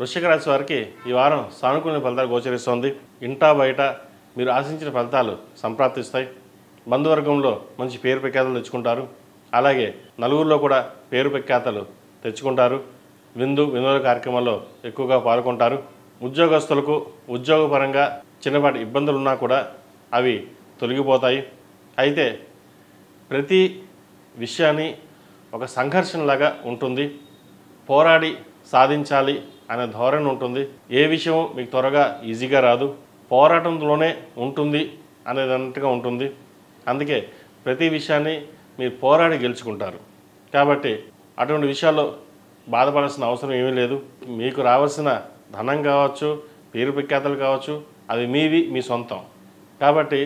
వృశ్చిక రాశి వారికి ఈ వారం సానుకూల ఫలితాలు గోచరిస్తోంది. ఇంటా బయట మీరు ఆశించిన ఫలితాలు సంప్రాప్తిస్తాయి. బంధువర్గంలో మంచి పేరు ప్రఖ్యాతలు తెచ్చుకుంటారు. అలాగే నలుగురిలో కూడా పేరు ప్రఖ్యాతలు తెచ్చుకుంటారు. వినోద కార్యక్రమాల్లో ఎక్కువగా పాల్గొంటారు. ఉద్యోగస్తులకు ఉద్యోగపరంగా చిన్నపాటి ఇబ్బందులు ఉన్నా కూడా అవి తొలగిపోతాయి. అయితే ప్రతి విషయాన్ని ఒక సంఘర్షణలాగా ఉంటుంది. పోరాడి సాధించాలి అనే ధోరణి ఉంటుంది. ఏ విషయం మీకు త్వరగా ఈజీగా రాదు, పోరాటంలోనే ఉంటుంది అనేటట్టుగా ఉంటుంది. అందుకే ప్రతి విషయాన్ని మీరు పోరాడి గెలుచుకుంటారు. కాబట్టి అటువంటి విషయాల్లో బాధపడాల్సిన అవసరం ఏమీ లేదు. మీకు రావాల్సిన ధనం కావచ్చు, పేరు ప్రఖ్యాతలు కావచ్చు, అవి మీవి, మీ సొంతం. కాబట్టి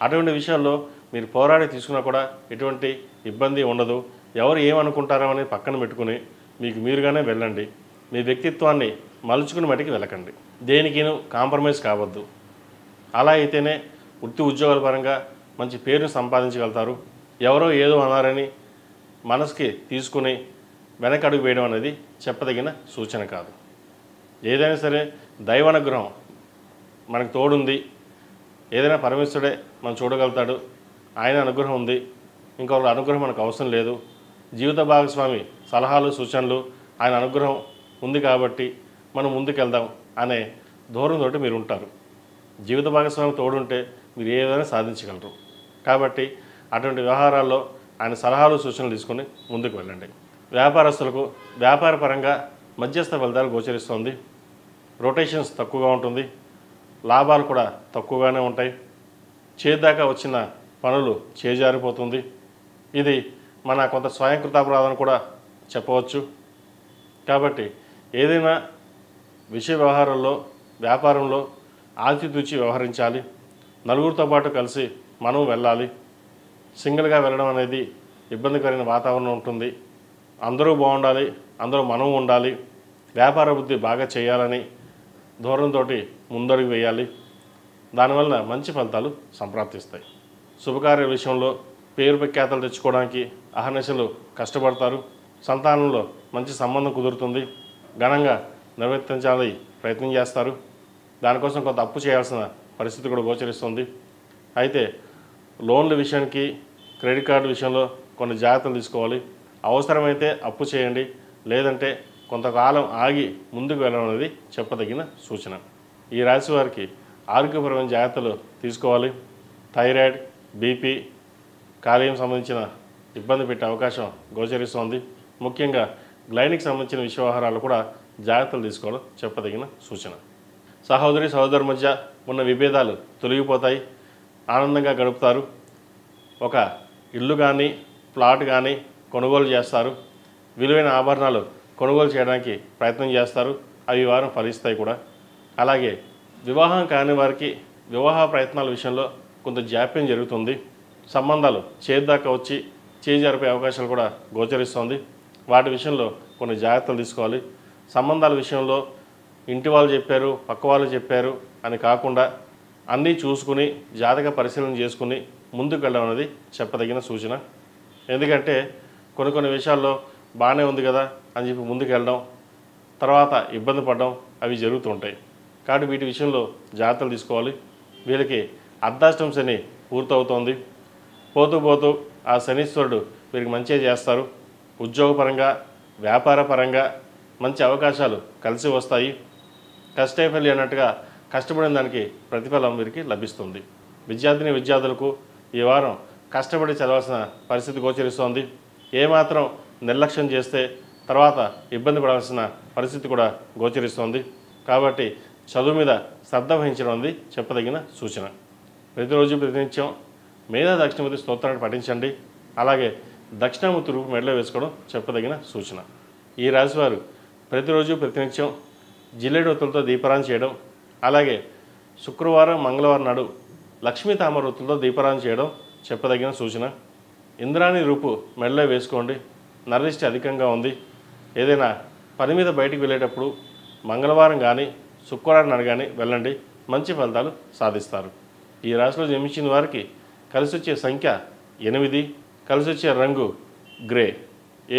అటువంటి విషయాల్లో మీరు పోరాడి తీసుకున్నా కూడా ఎటువంటి ఇబ్బంది ఉండదు. ఎవరు ఏమనుకుంటారో అని పక్కన పెట్టుకుని మీకు మీరుగానే వెళ్ళండి. మీ వ్యక్తిత్వాన్ని మలుచుకుని మటుకు వెళ్ళకండి. దేనికినూ కాంప్రమైజ్ కావద్దు. అలా అయితేనే వృత్తి ఉద్యోగాల పరంగా మంచి పేరును సంపాదించగలుగుతారు. ఎవరో ఏదో అన్నారని మనసుకి తీసుకుని వెనకడుగు వేయడం అనేది చెప్పదగిన సూచన కాదు. ఏదైనా సరే దైవానుగ్రహం మనకు తోడుంది. ఏదైనా పరమేశ్వరుడే మనం చూడగలుగుతాడు. ఆయన అనుగ్రహం ఉంది. ఇంకొకరి అనుగ్రహం మనకు అవసరం లేదు. జీవిత భాగస్వామి సలహాలు సూచనలు ఆయన అనుగ్రహం ఉంది కాబట్టి మనం ముందుకెళ్దాం అనే ధోరణితోటి మీరు ఉంటారు. జీవిత భాగస్వామి తోడుంటే మీరు ఏదైనా సాధించగలరు. కాబట్టి అటువంటి వ్యవహారాల్లో ఆయన సలహాలు సూచనలు తీసుకొని ముందుకు వెళ్ళండి. వ్యాపారస్తులకు వ్యాపార పరంగా మధ్యస్థ ఫలితాలు గోచరిస్తుంది. రొటేషన్స్ తక్కువగా ఉంటుంది. లాభాలు కూడా తక్కువగానే ఉంటాయి. చేద్దాకా వచ్చిన పనులు చేజారిపోతుంది. ఇది మన కొంత స్వయంకృతాపరాధం కూడా చెప్పవచ్చు. కాబట్టి ఏదైనా విషయ వ్యవహారంలో వ్యాపారంలో ఆచితూచి వ్యవహరించాలి. నలుగురితో పాటు కలిసి మనం వెళ్ళాలి. సింగిల్గా వెళ్ళడం అనేది ఇబ్బందికరమైన వాతావరణం ఉంటుంది. అందరూ బాగుండాలి, అందరూ మనం ఉండాలి, వ్యాపార వృద్ధి బాగా చేయాలని ధోరణితో ముందడుగు వేయాలి. దానివల్ల మంచి ఫలితాలు సంప్రాప్తిస్తాయి. శుభకార్య విషయంలో పేరు ప్రఖ్యాతలు తెచ్చుకోవడానికి అహర్నిశలు కష్టపడతారు. సంతానంలో మంచి సంబంధం కుదురుతుంది. ఘనంగా నిర్వర్తించాలని ప్రయత్నం చేస్తారు. దానికోసం కొంత అప్పు చేయాల్సిన పరిస్థితి కూడా గోచరిస్తుంది. అయితే లోన్ల విషయానికి క్రెడిట్ కార్డు విషయంలో కొన్ని జాగ్రత్తలు తీసుకోవాలి. అవసరమైతే అప్పు చేయండి, లేదంటే కొంతకాలం ఆగి ముందుకు వెళ్ళడం అనేది చెప్పదగిన సూచన. ఈ రాశి వారికి ఆరోగ్యపరమైన జాగ్రత్తలు తీసుకోవాలి. థైరాయిడ్, బీపీ, కాలేయం సంబంధించిన ఇబ్బంది పెట్టే అవకాశం గోచరిస్తోంది. ముఖ్యంగా గ్లైనిక్ సంబంధించిన వ్యవహారాలు కూడా జాగ్రత్తలు తీసుకోవడం చెప్పదగిన సూచన. సహోదరి సహోదరు మధ్య ఉన్న విభేదాలు తొలగిపోతాయి. ఆనందంగా గడుపుతారు. ఒక ఇల్లు కానీ ప్లాట్ కానీ కొనుగోలు చేస్తారు. విలువైన ఆభరణాలు కొనుగోలు చేయడానికి ప్రయత్నం చేస్తారు. అవి వారం ఫలిస్తాయి కూడా. అలాగే వివాహం కాని వారికి వివాహ ప్రయత్నాల విషయంలో కొంత జాప్యం జరుగుతుంది. సంబంధాలు చేద్దాకా వచ్చి చేజారిపోయే అవకాశాలు కూడా గోచరిస్తోంది. వాటి విషయంలో కొన్ని జాగ్రత్తలు తీసుకోవాలి. సంబంధాల విషయంలో ఇంటి వాళ్ళు చెప్పారు, పక్క వాళ్ళు చెప్పారు అని కాకుండా అన్నీ చూసుకుని జాతక పరిశీలన చేసుకుని ముందుకు వెళ్ళడం అనేది చెప్పదగిన సూచన. ఎందుకంటే కొన్ని విషయాల్లో బాగానే ఉంది కదా అని చెప్పి ముందుకు వెళ్ళడం, తర్వాత ఇబ్బంది పడడం అవి జరుగుతుంటాయి. కాబట్టి వీటి విషయంలో జాగ్రత్తలు తీసుకోవాలి. వీళ్ళకి అర్ధాష్టమ శని పూర్తవుతోంది. పోతూ ఆ శనీశ్వరుడు వీరికి మంచిగా చేస్తారు. ఉద్యోగపరంగా వ్యాపార పరంగా మంచి అవకాశాలు కలిసి వస్తాయి. కష్టైఫల్లి అన్నట్టుగా కష్టపడిన దానికి ప్రతిఫలం వీరికి లభిస్తుంది. విద్యార్థులకు ఈ వారం కష్టపడి చదవాల్సిన పరిస్థితి గోచరిస్తోంది. ఏమాత్రం నిర్లక్ష్యం చేస్తే తర్వాత ఇబ్బంది పడాల్సిన పరిస్థితి కూడా గోచరిస్తోంది. కాబట్టి చదువు మీద శ్రద్ధ వహించడం అనేది చెప్పదగిన సూచన. ప్రతిరోజు ప్రతినిత్యం మేధా దక్షిణామూర్తి స్తోత్రాన్ని పఠించండి. అలాగే దక్షిణామూర్తి రూపు మెడలో వేసుకోవడం చెప్పదగిన సూచన. ఈ రాశివారు ప్రతిరోజు ప్రతినిత్యం జిల్లేడు ఒత్తులతో దీపారాధన చేయడం, అలాగే శుక్రవారం మంగళవారం నాడు లక్ష్మీ తామర ఒత్తులతో దీపారాధన చేయడం చెప్పదగిన సూచన. ఇంద్రాణి రూపు మెడలో వేసుకోండి. నరదిష్టి అధికంగా ఉంది. ఏదైనా పని మీద బయటికి వెళ్ళేటప్పుడు మంగళవారం కానీ శుక్రవారం నాడు కానీ వెళ్ళండి. మంచి ఫలితాలు సాధిస్తారు. ఈ రాశిలో జన్మించిన వారికి కలిసి వచ్చే సంఖ్య 8, కలిసి వచ్చే రంగు గ్రే.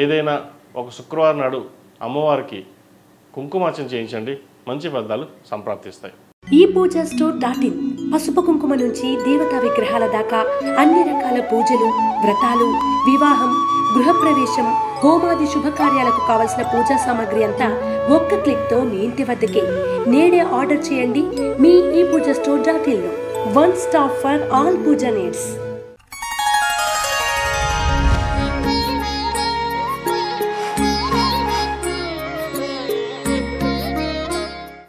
ఏదైనా ఒక శుక్రవారం నాడు అమ్మవారికి కుంకుమార్చన చేయించండి. మంచి ఫలితాలు సంప్రాప్తిస్తాయి. ePoojaStore.in పసుపు కుంకుమ నుంచి దేవతా విగ్రహాల దాకా అన్ని రకాల పూజలు, వ్రతాలు, వివాహం, గృహప్రవేశం, హోమాది శుభకార్యాలకు కావలసిన పూజా సామాగ్రి అంతా ఒక్క క్లిక్తో మీ ఇంటి వద్దకే. నేడే ఆర్డర్ చేయండి మీ ePoojaStore.in లో. One stop for all puja needs.